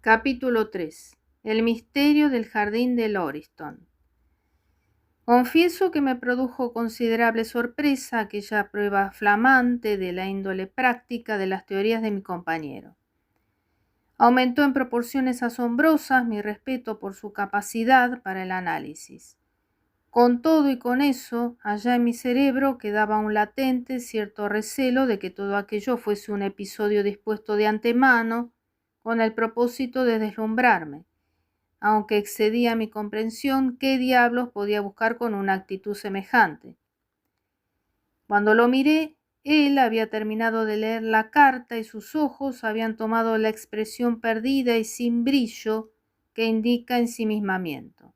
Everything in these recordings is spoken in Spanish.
Capítulo 3. El misterio del jardín de Lauriston. Confieso que me produjo considerable sorpresa aquella prueba flamante de la índole práctica de las teorías de mi compañero. Aumentó en proporciones asombrosas mi respeto por su capacidad para el análisis. Con todo y con eso, allá en mi cerebro quedaba un latente cierto recelo de que todo aquello fuese un episodio dispuesto de antemano con el propósito de deslumbrarme. Aunque excedía mi comprensión, ¿qué diablos podía buscar con una actitud semejante? Cuando lo miré, él había terminado de leer la carta y sus ojos habían tomado la expresión perdida y sin brillo que indica ensimismamiento.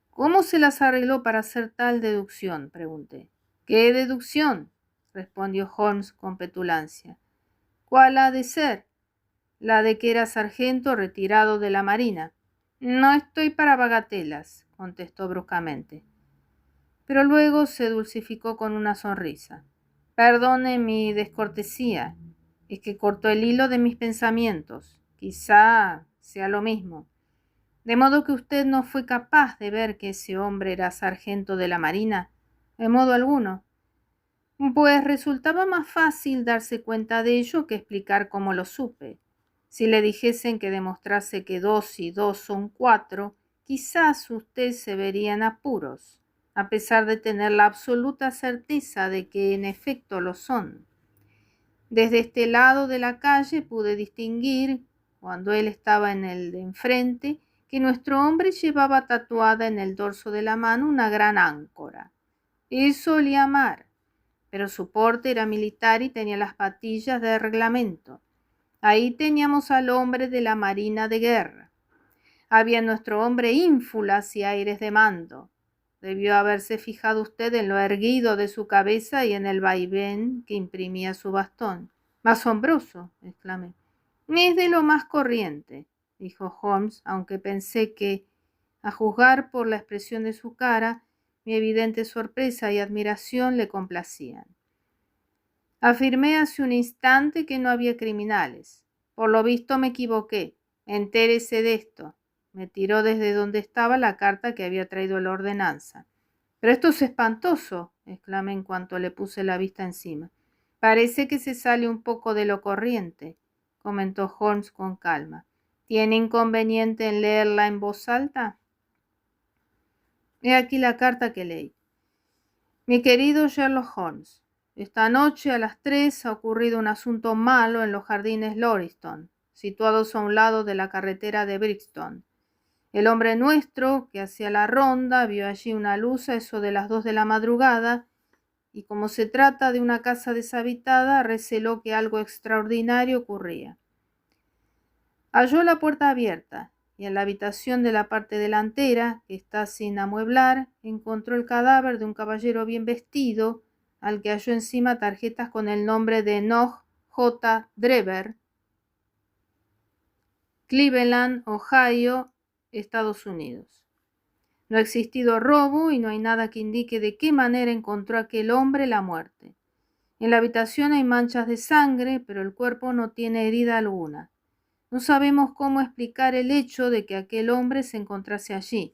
¿Cómo se las arregló para hacer tal deducción?, pregunté. ¿Qué deducción?, respondió Holmes con petulancia. ¿Cuál ha de ser? La de que era sargento retirado de la marina. No estoy para bagatelas, contestó bruscamente. Pero luego se dulcificó con una sonrisa. Perdone mi descortesía, es que cortó el hilo de mis pensamientos. Quizá sea lo mismo. De modo que usted no fue capaz de ver que ese hombre era sargento de la marina, de modo alguno. Pues resultaba más fácil darse cuenta de ello que explicar cómo lo supe. Si le dijesen que demostrase que 2 y 2 son 4, quizás usted se vería en apuros, a pesar de tener la absoluta certeza de que en efecto lo son. Desde este lado de la calle pude distinguir, cuando él estaba en el de enfrente, que nuestro hombre llevaba tatuada en el dorso de la mano una gran áncora. Eso olía mar, pero su porte era militar y tenía las patillas de reglamento. Ahí teníamos al hombre de la marina de guerra. Había en nuestro hombre ínfulas y aires de mando. Debió haberse fijado usted en lo erguido de su cabeza y en el vaivén que imprimía su bastón. —Asombroso —exclamé. —Es de lo más corriente —dijo Holmes, aunque pensé que, a juzgar por la expresión de su cara, mi evidente sorpresa y admiración le complacían. Afirmé hace un instante que no había criminales. Por lo visto me equivoqué. Entérese de esto. Me tiró desde donde estaba la carta que había traído la ordenanza. —Pero esto es espantoso —exclamé en cuanto le puse la vista encima. —Parece que se sale un poco de lo corriente —comentó Holmes con calma—. ¿Tiene inconveniente en leerla en voz alta? He aquí la carta que leí. Mi querido Sherlock Holmes, esta noche a las 3 ha ocurrido un asunto malo en los jardines Lauriston, situados a un lado de la carretera de Brixton. El hombre nuestro, que hacía la ronda, vio allí una luz a eso de las 2 de la madrugada y, como se trata de una casa deshabitada, receló que algo extraordinario ocurría. Halló la puerta abierta y en la habitación de la parte delantera, que está sin amueblar, encontró el cadáver de un caballero bien vestido, al que halló encima tarjetas con el nombre de Nog J. Drever, Cleveland, Ohio, Estados Unidos. No ha existido robo y no hay nada que indique de qué manera encontró aquel hombre la muerte. En la habitación hay manchas de sangre, pero el cuerpo no tiene herida alguna. No sabemos cómo explicar el hecho de que aquel hombre se encontrase allí.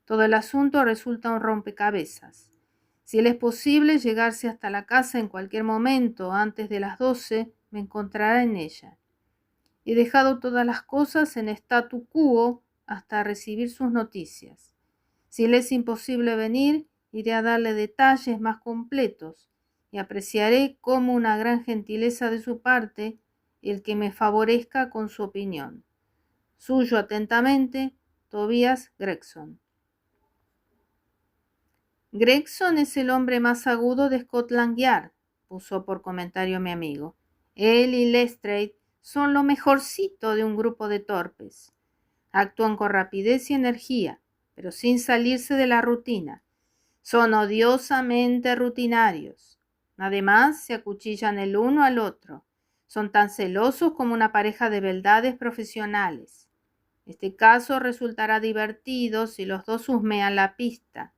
Todo el asunto resulta un rompecabezas. Si le es posible llegarse hasta la casa en cualquier momento antes de las 12, me encontrará en ella. He dejado todas las cosas en statu quo hasta recibir sus noticias. Si le es imposible venir, iré a darle detalles más completos y apreciaré como una gran gentileza de su parte el que me favorezca con su opinión. Suyo atentamente, Tobias Gregson. Gregson es el hombre más agudo de Scotland Yard, puso por comentario mi amigo. Él y Lestrade son lo mejorcito de un grupo de torpes. Actúan con rapidez y energía, pero sin salirse de la rutina. Son odiosamente rutinarios. Además, se acuchillan el uno al otro. Son tan celosos como una pareja de beldades profesionales. Este caso resultará divertido si los dos husmean la pista.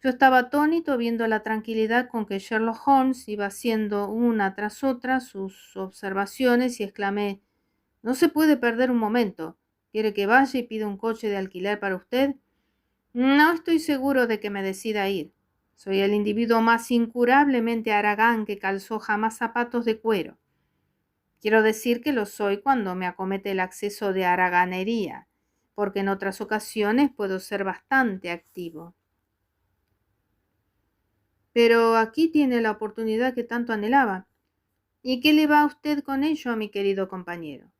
Yo estaba atónito viendo la tranquilidad con que Sherlock Holmes iba haciendo una tras otra sus observaciones y exclamé: No se puede perder un momento. ¿Quiere que vaya y pida un coche de alquiler para usted? No estoy seguro de que me decida a ir. Soy el individuo más incurablemente haragán que calzó jamás zapatos de cuero. Quiero decir que lo soy cuando me acomete el acceso de haraganería, porque en otras ocasiones puedo ser bastante activo. Pero aquí tiene la oportunidad que tanto anhelaba. ¿Y qué le va a usted con ello a mi querido compañero?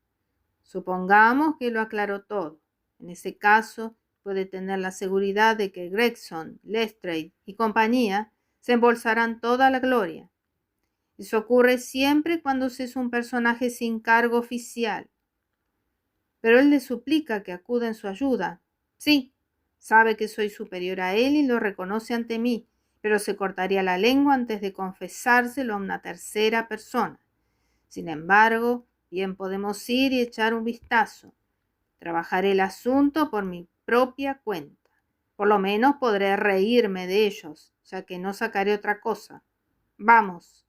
Supongamos que lo aclaró todo. En ese caso, puede tener la seguridad de que Gregson, Lestrade y compañía se embolsarán toda la gloria. Eso ocurre siempre cuando se es un personaje sin cargo oficial. Pero él le suplica que acuda en su ayuda. Sí, sabe que soy superior a él y lo reconoce ante mí, pero se cortaría la lengua antes de confesárselo a una tercera persona. Sin embargo, bien podemos ir y echar un vistazo. Trabajaré el asunto por mi propia cuenta. Por lo menos podré reírme de ellos, ya que no sacaré otra cosa. Vamos.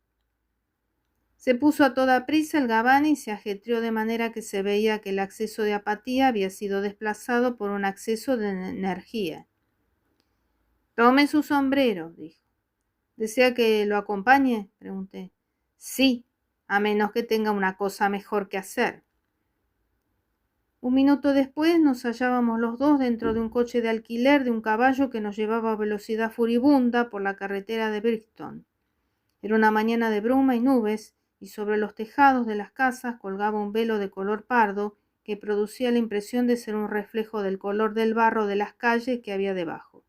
Se puso a toda prisa el gabán y se ajetreó de manera que se veía que el acceso de apatía había sido desplazado por un acceso de energía. Tome su sombrero, dijo. ¿Desea que lo acompañe? Pregunté. Sí, a menos que tenga una cosa mejor que hacer. Un minuto después nos hallábamos los dos dentro de un coche de alquiler de un caballo que nos llevaba a velocidad furibunda por la carretera de Brixton. Era una mañana de bruma y nubes, y sobre los tejados de las casas colgaba un velo de color pardo que producía la impresión de ser un reflejo del color del barro de las calles que había debajo.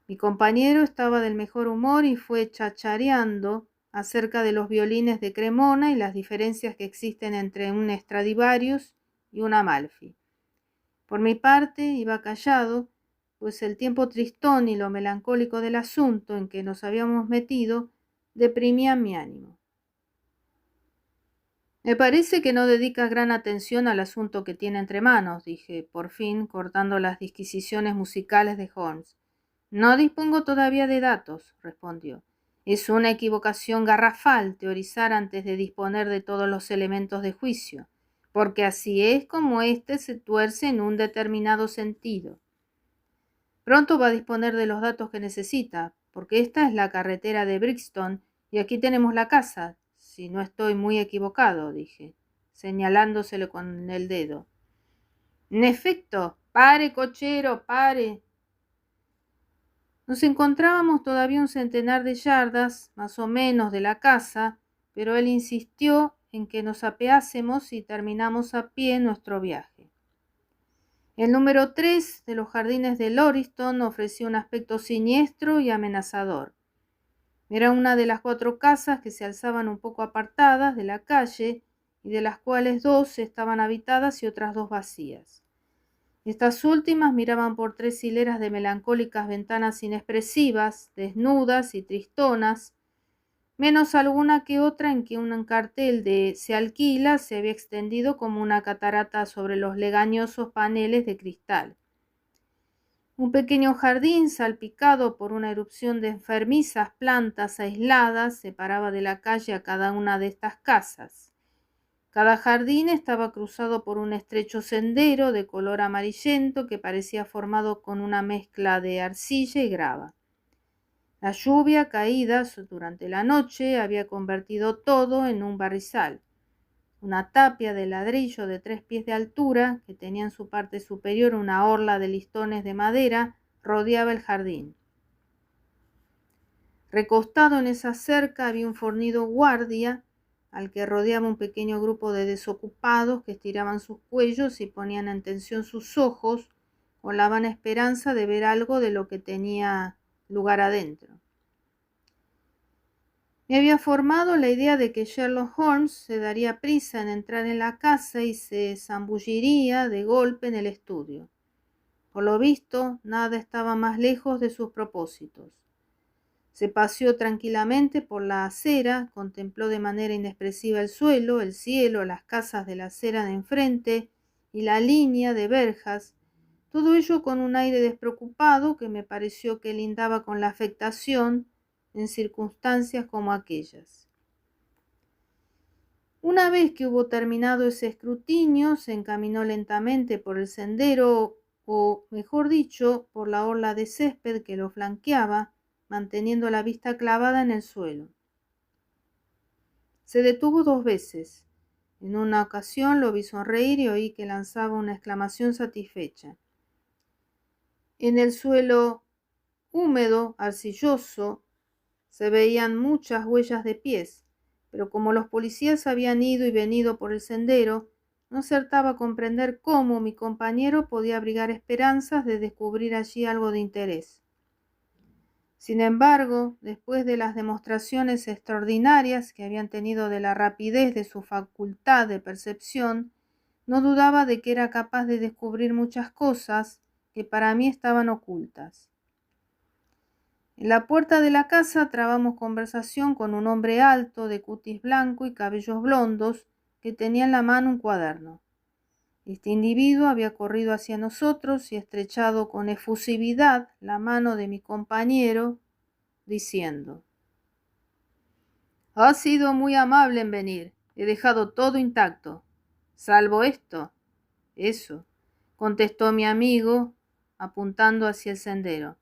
Mi compañero estaba del mejor humor y fue chachareando acerca de los violines de Cremona y las diferencias que existen entre un Stradivarius y un Amalfi. Por mi parte iba callado, pues el tiempo tristón y lo melancólico del asunto en que nos habíamos metido deprimía mi ánimo. Me parece que no dedicas gran atención al asunto que tiene entre manos, dije, por fin cortando las disquisiciones musicales de Holmes. No dispongo todavía de datos, respondió. Es una equivocación garrafal teorizar antes de disponer de todos los elementos de juicio, porque así es como éste se tuerce en un determinado sentido. Pronto va a disponer de los datos que necesita, porque esta es la carretera de Brixton y aquí tenemos la casa, si no estoy muy equivocado, dije, señalándosele con el dedo. En efecto, pare, cochero, pare. Nos encontrábamos todavía un centenar de yardas, más o menos, de la casa, pero él insistió en que nos apeásemos y terminamos a pie nuestro viaje. El número 3 de los jardines de Lauriston ofrecía un aspecto siniestro y amenazador. Era una de las 4 casas que se alzaban un poco apartadas de la calle y de las cuales 2 estaban habitadas y otras 2 vacías. Estas últimas miraban por 3 hileras de melancólicas ventanas inexpresivas, desnudas y tristonas, menos alguna que otra en que un cartel de "se alquila" se había extendido como una catarata sobre los legañosos paneles de cristal. Un pequeño jardín salpicado por una erupción de enfermizas plantas aisladas separaba de la calle a cada una de estas casas. Cada jardín estaba cruzado por un estrecho sendero de color amarillento que parecía formado con una mezcla de arcilla y grava. La lluvia caída durante la noche había convertido todo en un barrizal. Una tapia de ladrillo de 3 pies de altura, que tenía en su parte superior una orla de listones de madera, rodeaba el jardín. Recostado en esa cerca había un fornido guardia, al que rodeaba un pequeño grupo de desocupados que estiraban sus cuellos y ponían en tensión sus ojos, con la vana esperanza de ver algo de lo que tenía lugar adentro. Me había formado la idea de que Sherlock Holmes se daría prisa en entrar en la casa y se zambulliría de golpe en el estudio. Por lo visto, nada estaba más lejos de sus propósitos. Se paseó tranquilamente por la acera, contempló de manera inexpresiva el suelo, el cielo, las casas de la acera de enfrente y la línea de verjas, todo ello con un aire despreocupado que me pareció que lindaba con la afectación en circunstancias como aquellas. Una vez que hubo terminado ese escrutinio, se encaminó lentamente por el sendero, o mejor dicho, por la orla de césped que lo flanqueaba, manteniendo la vista clavada en el suelo. Se detuvo 2 veces. En una ocasión lo vi sonreír y oí que lanzaba una exclamación satisfecha. En el suelo húmedo, arcilloso, se veían muchas huellas de pies, pero como los policías habían ido y venido por el sendero, no acertaba a comprender cómo mi compañero podía abrigar esperanzas de descubrir allí algo de interés. Sin embargo, después de las demostraciones extraordinarias que habían tenido de la rapidez de su facultad de percepción, no dudaba de que era capaz de descubrir muchas cosas que para mí estaban ocultas. En la puerta de la casa trabamos conversación con un hombre alto, de cutis blanco y cabellos blondos, que tenía en la mano un cuaderno. Este individuo había corrido hacia nosotros y estrechado con efusividad la mano de mi compañero, diciendo: «Ha sido muy amable en venir. He dejado todo intacto, salvo esto». «Eso», contestó mi amigo, apuntando hacia el sendero.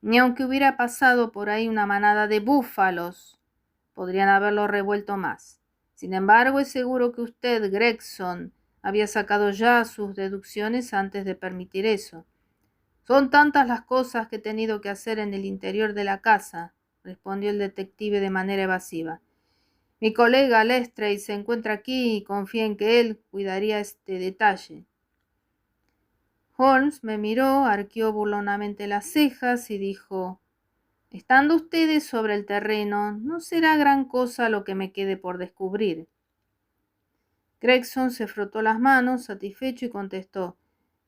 «Ni aunque hubiera pasado por ahí una manada de búfalos, podrían haberlo revuelto más. Sin embargo, es seguro que usted, Gregson, había sacado ya sus deducciones antes de permitir eso». «Son tantas las cosas que he tenido que hacer en el interior de la casa», respondió el detective de manera evasiva. «Mi colega Lestrade se encuentra aquí y confía en que él cuidaría este detalle». Holmes me miró, arqueó burlonamente las cejas y dijo: «Estando ustedes sobre el terreno, no será gran cosa lo que me quede por descubrir». Gregson se frotó las manos, satisfecho, y contestó: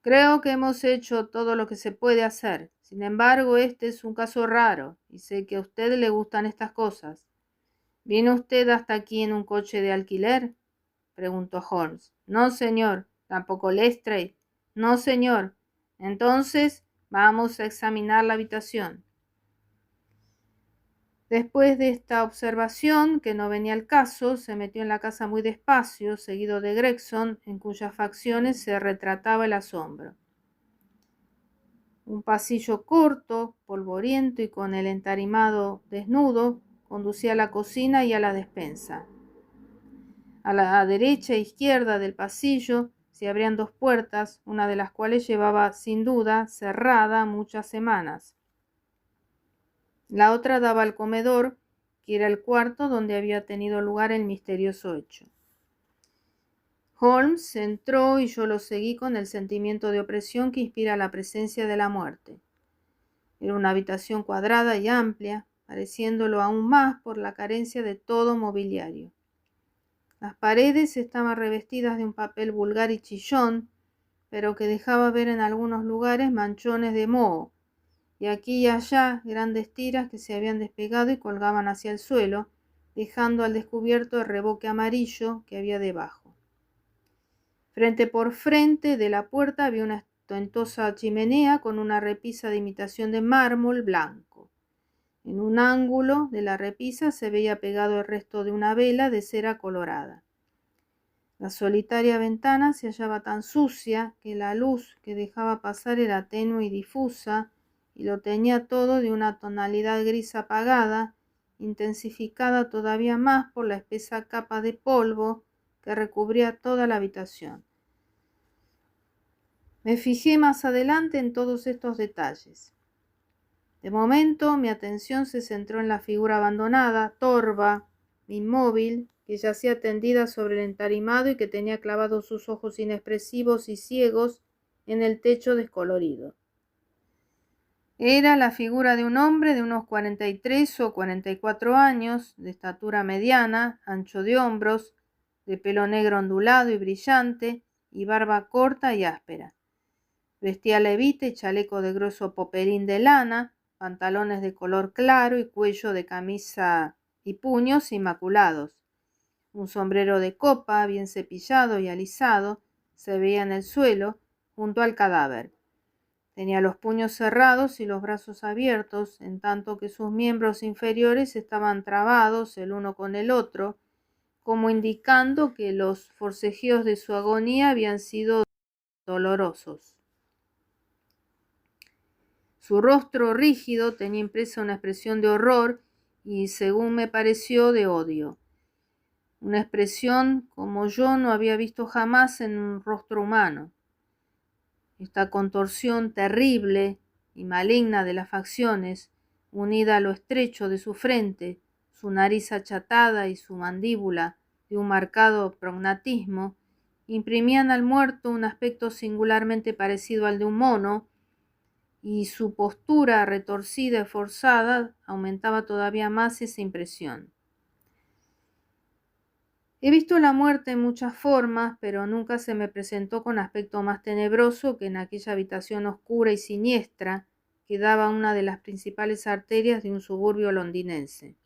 «Creo que hemos hecho todo lo que se puede hacer. Sin embargo, este es un caso raro, y sé que a usted le gustan estas cosas». «¿Vino usted hasta aquí en un coche de alquiler?», preguntó Holmes. «No, señor». «¿Tampoco Lestrade?». «No, señor». «Entonces, vamos a examinar la habitación». Después de esta observación, que no venía al caso, se metió en la casa muy despacio, seguido de Gregson, en cuyas facciones se retrataba el asombro. Un pasillo corto, polvoriento y con el entarimado desnudo, conducía a la cocina y a la despensa. A la derecha e izquierda del pasillo se abrían 2 puertas, una de las cuales llevaba, sin duda, cerrada muchas semanas. La otra daba al comedor, que era el cuarto donde había tenido lugar el misterioso hecho. Holmes entró y yo lo seguí con el sentimiento de opresión que inspira la presencia de la muerte. Era una habitación cuadrada y amplia, pareciéndolo aún más por la carencia de todo mobiliario. Las paredes estaban revestidas de un papel vulgar y chillón, pero que dejaba ver en algunos lugares manchones de moho, y aquí y allá grandes tiras que se habían despegado y colgaban hacia el suelo, dejando al descubierto el reboque amarillo que había debajo. Frente por frente de la puerta había una ostentosa chimenea con una repisa de imitación de mármol blanco. En un ángulo de la repisa se veía pegado el resto de una vela de cera colorada. La solitaria ventana se hallaba tan sucia que la luz que dejaba pasar era tenue y difusa, y lo teñía todo de una tonalidad gris apagada, intensificada todavía más por la espesa capa de polvo que recubría toda la habitación. Me fijé más adelante en todos estos detalles. De momento mi atención se centró en la figura abandonada, torva, inmóvil, que yacía tendida sobre el entarimado y que tenía clavados sus ojos inexpresivos y ciegos en el techo descolorido. Era la figura de un hombre de unos 43 o 44 años, de estatura mediana, ancho de hombros, de pelo negro ondulado y brillante, y barba corta y áspera. Vestía levita y chaleco de grueso poperín de lana, pantalones de color claro y cuello de camisa y puños inmaculados. Un sombrero de copa, bien cepillado y alisado, se veía en el suelo, junto al cadáver. Tenía los puños cerrados y los brazos abiertos, en tanto que sus miembros inferiores estaban trabados el uno con el otro, como indicando que los forcejeos de su agonía habían sido dolorosos. Su rostro rígido tenía impresa una expresión de horror y, según me pareció, de odio. Una expresión como yo no había visto jamás en un rostro humano. Esta contorsión terrible y maligna de las facciones, unida a lo estrecho de su frente, su nariz achatada y su mandíbula de un marcado prognatismo, imprimían al muerto un aspecto singularmente parecido al de un mono, y su postura retorcida y forzada aumentaba todavía más esa impresión. He visto la muerte en muchas formas, pero nunca se me presentó con aspecto más tenebroso que en aquella habitación oscura y siniestra que daba a una de las principales arterias de un suburbio londinense.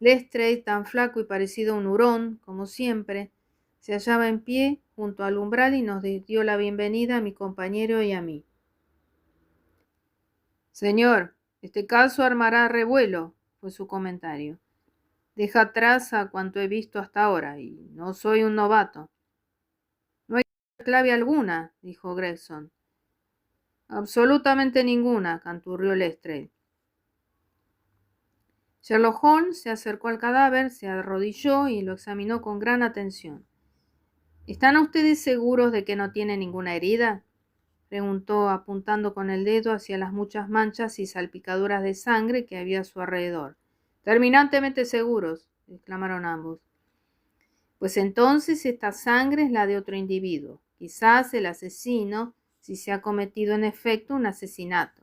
Lestrade, tan flaco y parecido a un hurón, como siempre, se hallaba en pie junto al umbral y nos dio la bienvenida a mi compañero y a mí. «Señor, este caso armará revuelo», fue su comentario. «Deja atrás a cuanto he visto hasta ahora, y no soy un novato». «No hay clave alguna», dijo Gregson. «Absolutamente ninguna», canturrió Lestrade. Sherlock Holmes se acercó al cadáver, se arrodilló y lo examinó con gran atención. «¿Están ustedes seguros de que no tiene ninguna herida?», preguntó, apuntando con el dedo hacia las muchas manchas y salpicaduras de sangre que había a su alrededor. «Terminantemente seguros», exclamaron ambos. «Pues entonces esta sangre es la de otro individuo, quizás el asesino, si se ha cometido en efecto un asesinato.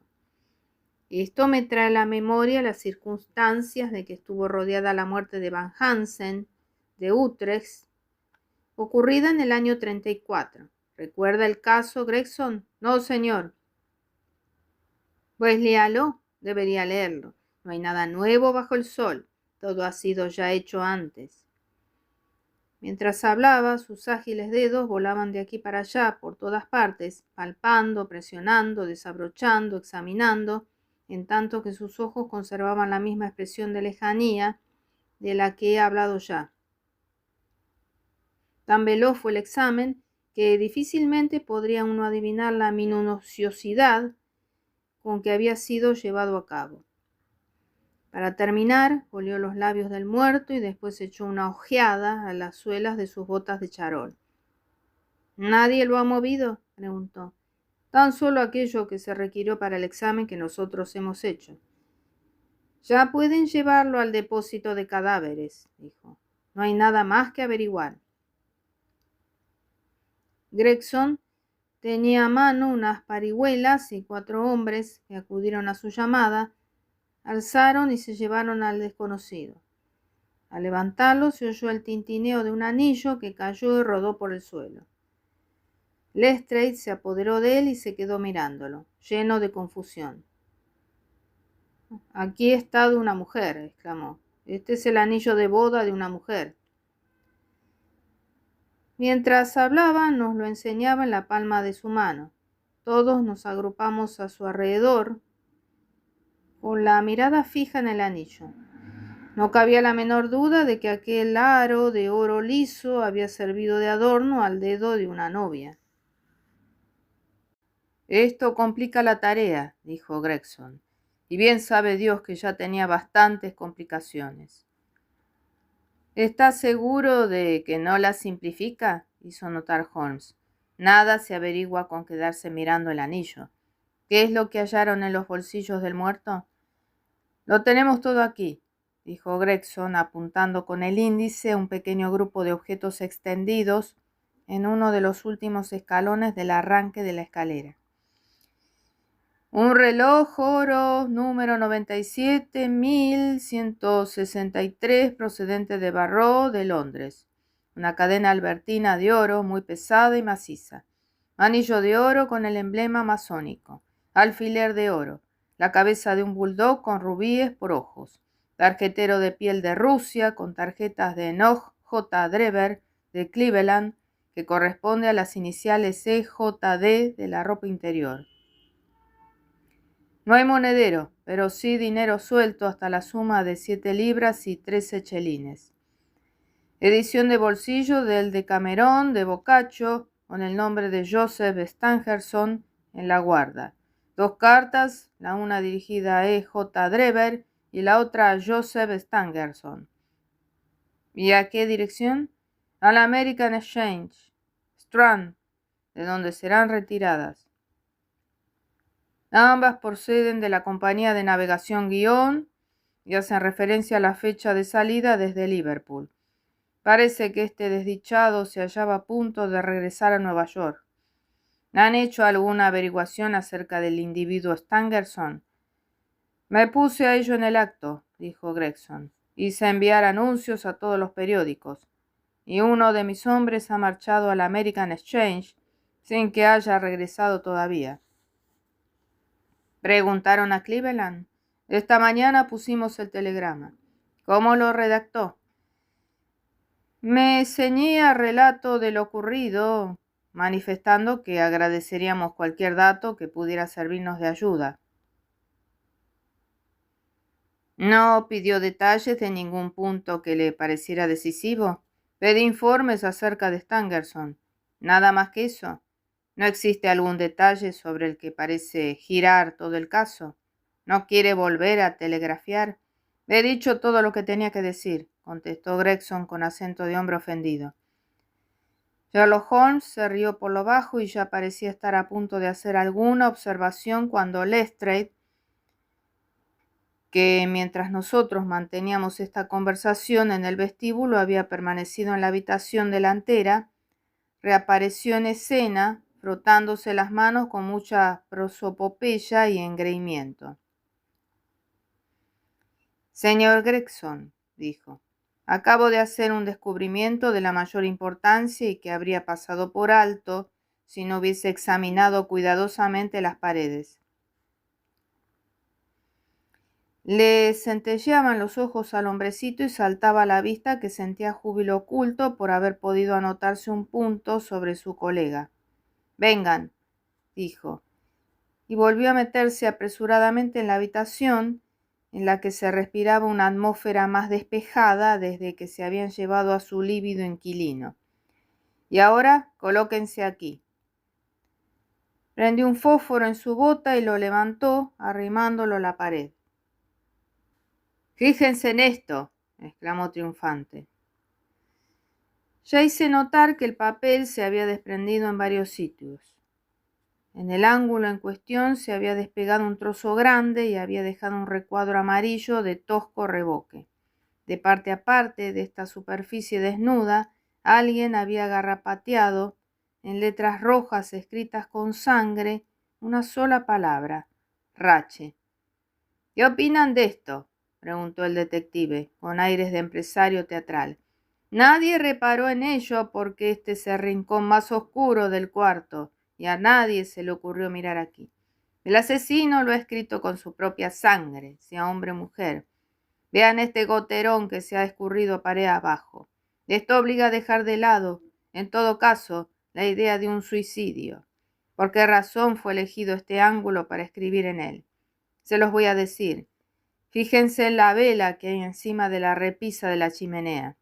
Esto me trae a la memoria las circunstancias de que estuvo rodeada la muerte de Van Hansen, de Utrecht, ocurrida en el año 34. ¿Recuerda el caso, Gregson?» «No, señor». «Pues léalo, debería leerlo. No hay nada nuevo bajo el sol. Todo ha sido ya hecho antes». Mientras hablaba, sus ágiles dedos volaban de aquí para allá, por todas partes, palpando, presionando, desabrochando, examinando, en tanto que sus ojos conservaban la misma expresión de lejanía de la que he hablado ya. Tan veloz fue el examen que difícilmente podría uno adivinar la minuciosidad con que había sido llevado a cabo. Para terminar, olió los labios del muerto y después echó una ojeada a las suelas de sus botas de charol. «¿Nadie lo ha movido?», preguntó. «Tan solo aquello que se requirió para el examen que nosotros hemos hecho». «Ya pueden llevarlo al depósito de cadáveres», dijo. «No hay nada más que averiguar». Gregson tenía a mano unas parihuelas y 4 hombres que acudieron a su llamada alzaron y se llevaron al desconocido. Al levantarlo se oyó el tintineo de un anillo que cayó y rodó por el suelo. Lestrade se apoderó de él y se quedó mirándolo, lleno de confusión. «Aquí está de una mujer», exclamó. «Este es el anillo de boda de una mujer». Mientras hablaba, nos lo enseñaba en la palma de su mano. Todos nos agrupamos a su alrededor, con la mirada fija en el anillo. No cabía la menor duda de que aquel aro de oro liso había servido de adorno al dedo de una novia. «Esto complica la tarea», dijo Gregson, «y bien sabe Dios que ya tenía bastantes complicaciones». «¿Está seguro de que no la simplifica?», hizo notar Holmes. «Nada se averigua con quedarse mirando el anillo. ¿Qué es lo que hallaron en los bolsillos del muerto?». «Lo tenemos todo aquí», dijo Gregson, apuntando con el índice un pequeño grupo de objetos extendidos en uno de los últimos escalones del arranque de la escalera. «Un reloj oro número 97.163 procedente de Barrow de Londres. Una cadena albertina de oro muy pesada y maciza. Anillo de oro con el emblema masónico. Alfiler de oro. La cabeza de un bulldog con rubíes por ojos. Tarjetero de piel de Rusia con tarjetas de Enoch J. Drever de Cleveland, que corresponde a las iniciales EJD de la ropa interior». «No hay monedero», pero sí dinero suelto hasta la suma de 7 libras y 13 chelines. Edición de bolsillo del Decamerón de Boccaccio, con el nombre de Joseph Stangerson en la guarda. 2 cartas, la una dirigida a E.J. Drever y la otra a Joseph Stangerson. ¿Y a qué dirección? Al American Exchange, Strand, de donde serán retiradas. Ambas proceden de la compañía de navegación Guión y hacen referencia a la fecha de salida desde Liverpool. Parece que este desdichado se hallaba a punto de regresar a Nueva York. ¿Han hecho alguna averiguación acerca del individuo Stangerson? Me puse a ello en el acto, dijo Gregson. Hice enviar anuncios a todos los periódicos, y uno de mis hombres ha marchado al American Exchange sin que haya regresado todavía. Preguntaron a Cleveland. Esta mañana pusimos el telegrama. ¿Cómo lo redactó? Me ceñí al relato de lo ocurrido, manifestando que agradeceríamos cualquier dato que pudiera servirnos de ayuda. No pidió detalles de ningún punto que le pareciera decisivo. Pedí informes acerca de Stangerson. Nada más que eso. ¿No existe algún detalle sobre el que parece girar todo el caso? ¿No quiere volver a telegrafiar? He dicho todo lo que tenía que decir, contestó Gregson con acento de hombre ofendido. Sherlock Holmes se rió por lo bajo y ya parecía estar a punto de hacer alguna observación cuando Lestrade, que mientras nosotros manteníamos esta conversación en el vestíbulo había permanecido en la habitación delantera, reapareció en escena, frotándose las manos con mucha prosopopeya y engreimiento. Señor Gregson, dijo, acabo de hacer un descubrimiento de la mayor importancia y que habría pasado por alto si no hubiese examinado cuidadosamente las paredes. Le centelleaban los ojos al hombrecito y saltaba a la vista que sentía júbilo oculto por haber podido anotarse un punto sobre su colega. Vengan, dijo, y volvió a meterse apresuradamente en la habitación, en la que se respiraba una atmósfera más despejada desde que se habían llevado a su lívido inquilino. Y ahora colóquense aquí. Prendió un fósforo en su bota y lo levantó, arrimándolo a la pared. Fíjense en esto, exclamó triunfante. Ya hice notar que el papel se había desprendido en varios sitios. En el ángulo en cuestión se había despegado un trozo grande y había dejado un recuadro amarillo de tosco revoque. De parte a parte de esta superficie desnuda, alguien había garrapateado, en letras rojas escritas con sangre, una sola palabra: Rache. ¿Qué opinan de esto?, preguntó el detective, con aires de empresario teatral. Nadie reparó en ello porque este es el rincón más oscuro del cuarto, y a nadie se le ocurrió mirar aquí. El asesino lo ha escrito con su propia sangre, sea hombre o mujer. Vean este goterón que se ha escurrido pared abajo. Esto obliga a dejar de lado, en todo caso, la idea de un suicidio. ¿Por qué razón fue elegido este ángulo para escribir en él? Se los voy a decir. Fíjense en la vela que hay encima de la repisa de la chimenea.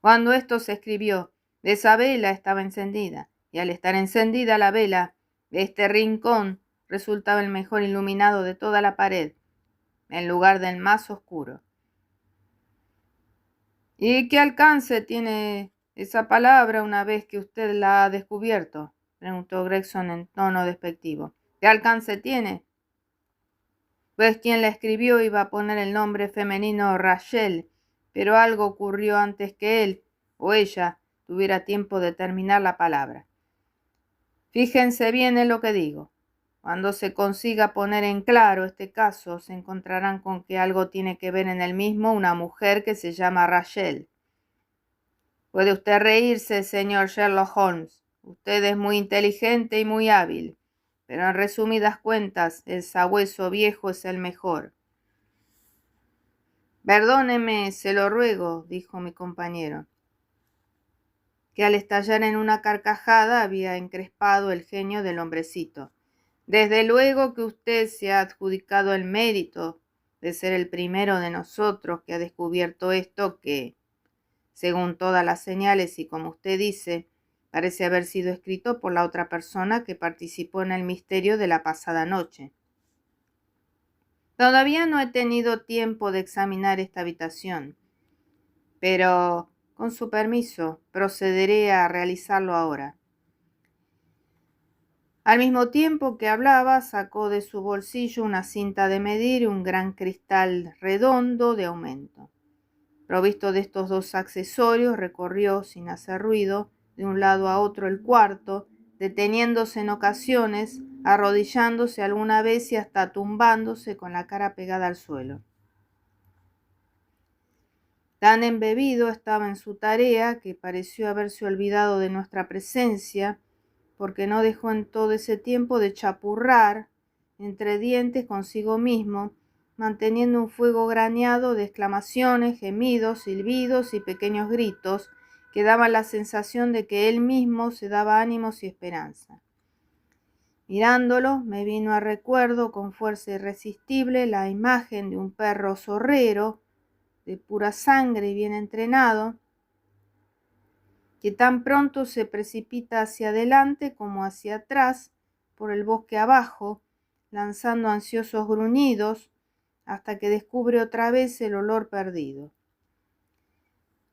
Cuando esto se escribió, esa vela estaba encendida, y al estar encendida la vela, este rincón resultaba el mejor iluminado de toda la pared, en lugar del más oscuro. ¿Y qué alcance tiene esa palabra una vez que usted la ha descubierto?, preguntó Gregson en tono despectivo. ¿Qué alcance tiene? Pues quien la escribió iba a poner el nombre femenino Rachel, pero algo ocurrió antes que él o ella tuviera tiempo de terminar la palabra. Fíjense bien en lo que digo. Cuando se consiga poner en claro este caso, se encontrarán con que algo tiene que ver en el mismo una mujer que se llama Rachel. Puede usted reírse, señor Sherlock Holmes. Usted es muy inteligente y muy hábil, pero en resumidas cuentas, el sabueso viejo es el mejor. Perdóneme, se lo ruego, dijo mi compañero, que al estallar en una carcajada había encrespado el genio del hombrecito. Desde luego que usted se ha adjudicado el mérito de ser el primero de nosotros que ha descubierto esto que, según todas las señales y como usted dice, parece haber sido escrito por la otra persona que participó en el misterio de la pasada noche. Todavía no he tenido tiempo de examinar esta habitación, pero, con su permiso, procederé a realizarlo ahora. Al mismo tiempo que hablaba, sacó de su bolsillo una cinta de medir y un gran cristal redondo de aumento. Provisto de estos dos accesorios, recorrió, sin hacer ruido, de un lado a otro el cuarto, deteniéndose en ocasiones, arrodillándose alguna vez y hasta tumbándose con la cara pegada al suelo. Tan embebido estaba en su tarea que pareció haberse olvidado de nuestra presencia, porque no dejó en todo ese tiempo de chapurrar entre dientes consigo mismo, manteniendo un fuego graneado de exclamaciones, gemidos, silbidos y pequeños gritos que daban la sensación de que él mismo se daba ánimos y esperanza. Mirándolo, me vino a recuerdo con fuerza irresistible la imagen de un perro zorrero, de pura sangre y bien entrenado, que tan pronto se precipita hacia adelante como hacia atrás por el bosque abajo, lanzando ansiosos gruñidos hasta que descubre otra vez el olor perdido.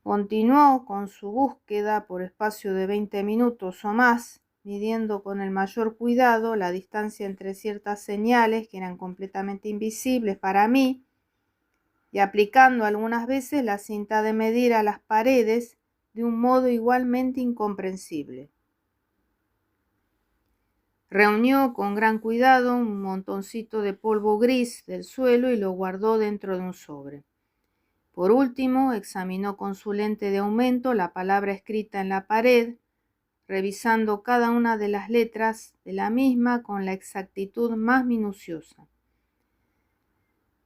Continuó con su búsqueda por espacio de 20 minutos o más, midiendo con el mayor cuidado la distancia entre ciertas señales que eran completamente invisibles para mí y aplicando algunas veces la cinta de medir a las paredes de un modo igualmente incomprensible. Reunió con gran cuidado un montoncito de polvo gris del suelo y lo guardó dentro de un sobre. Por último, examinó con su lente de aumento la palabra escrita en la pared, revisando cada una de las letras de la misma con la exactitud más minuciosa.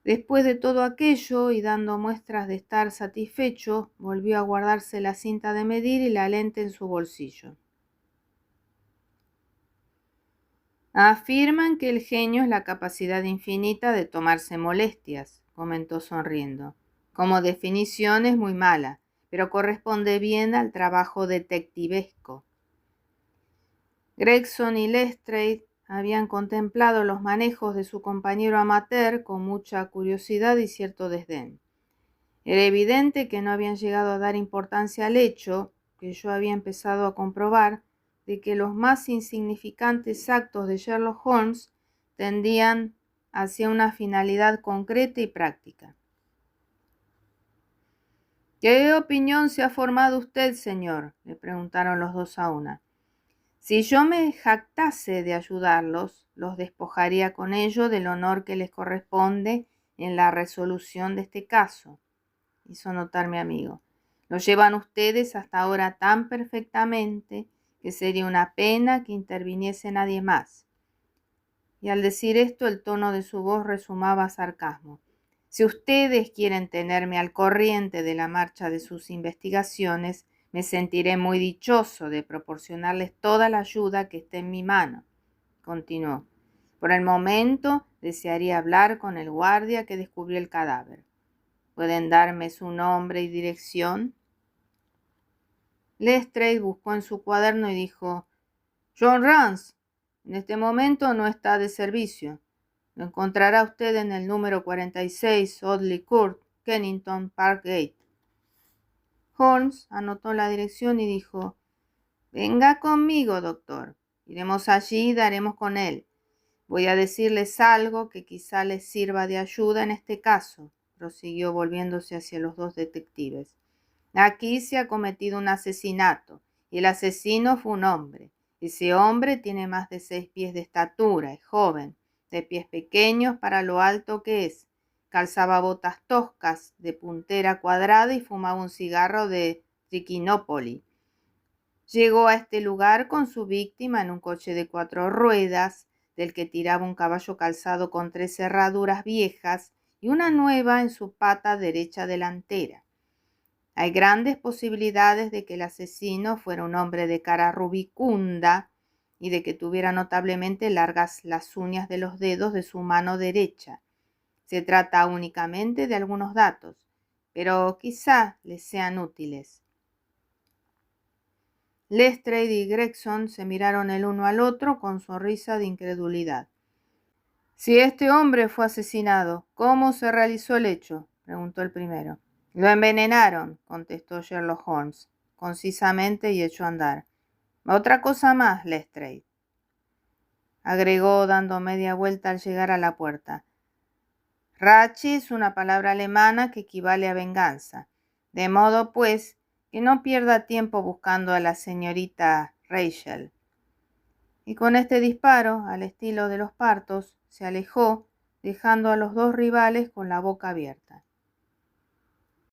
Después de todo aquello y dando muestras de estar satisfecho, volvió a guardarse la cinta de medir y la lente en su bolsillo. Afirman que el genio es la capacidad infinita de tomarse molestias, comentó sonriendo. Como definición es muy mala, pero corresponde bien al trabajo detectivesco. Gregson y Lestrade habían contemplado los manejos de su compañero amateur con mucha curiosidad y cierto desdén. Era evidente que no habían llegado a dar importancia al hecho, que yo había empezado a comprobar, de que los más insignificantes actos de Sherlock Holmes tendían hacia una finalidad concreta y práctica. ¿Qué opinión se ha formado usted, señor?, le preguntaron los dos a una. Si yo me jactase de ayudarlos, los despojaría con ello del honor que les corresponde en la resolución de este caso, hizo notar mi amigo. Lo llevan ustedes hasta ahora tan perfectamente que sería una pena que interviniese nadie más. Y al decir esto el tono de su voz resumaba sarcasmo. Si ustedes quieren tenerme al corriente de la marcha de sus investigaciones, me sentiré muy dichoso de proporcionarles toda la ayuda que esté en mi mano, continuó. Por el momento desearía hablar con el guardia que descubrió el cadáver. ¿Pueden darme su nombre y dirección? Lestrade buscó en su cuaderno y dijo: John Rance, en este momento no está de servicio. Lo encontrará usted en el número 46 Audley Court, Kennington Park Gate. Holmes anotó la dirección y dijo: Venga conmigo, doctor. Iremos allí y daremos con él. Voy a decirles algo que quizá les sirva de ayuda en este caso, prosiguió volviéndose hacia los dos detectives. Aquí se ha cometido un asesinato, y el asesino fue un hombre. Ese hombre tiene más de 6 pies de estatura, es joven, de pies pequeños para lo alto que es. Calzaba botas toscas, de puntera cuadrada y fumaba un cigarro de triquinópoli. Llegó a este lugar con su víctima en un coche de 4 ruedas, del que tiraba un caballo calzado con 3 herraduras viejas y una nueva en su pata derecha delantera. Hay grandes posibilidades de que el asesino fuera un hombre de cara rubicunda y de que tuviera notablemente largas las uñas de los dedos de su mano derecha. Se trata únicamente de algunos datos, pero quizá les sean útiles. Lestrade y Gregson se miraron el uno al otro con sonrisa de incredulidad. «Si este hombre fue asesinado, ¿cómo se realizó el hecho?», preguntó el primero. «Lo envenenaron», contestó Sherlock Holmes, concisamente, y echó a andar. «Otra cosa más, Lestrade», agregó dando media vuelta al llegar a la puerta. «Rache es una palabra alemana que equivale a venganza. De modo, pues, que no pierda tiempo buscando a la señorita Rachel». Y con este disparo, al estilo de los partos, se alejó, dejando a los dos rivales con la boca abierta.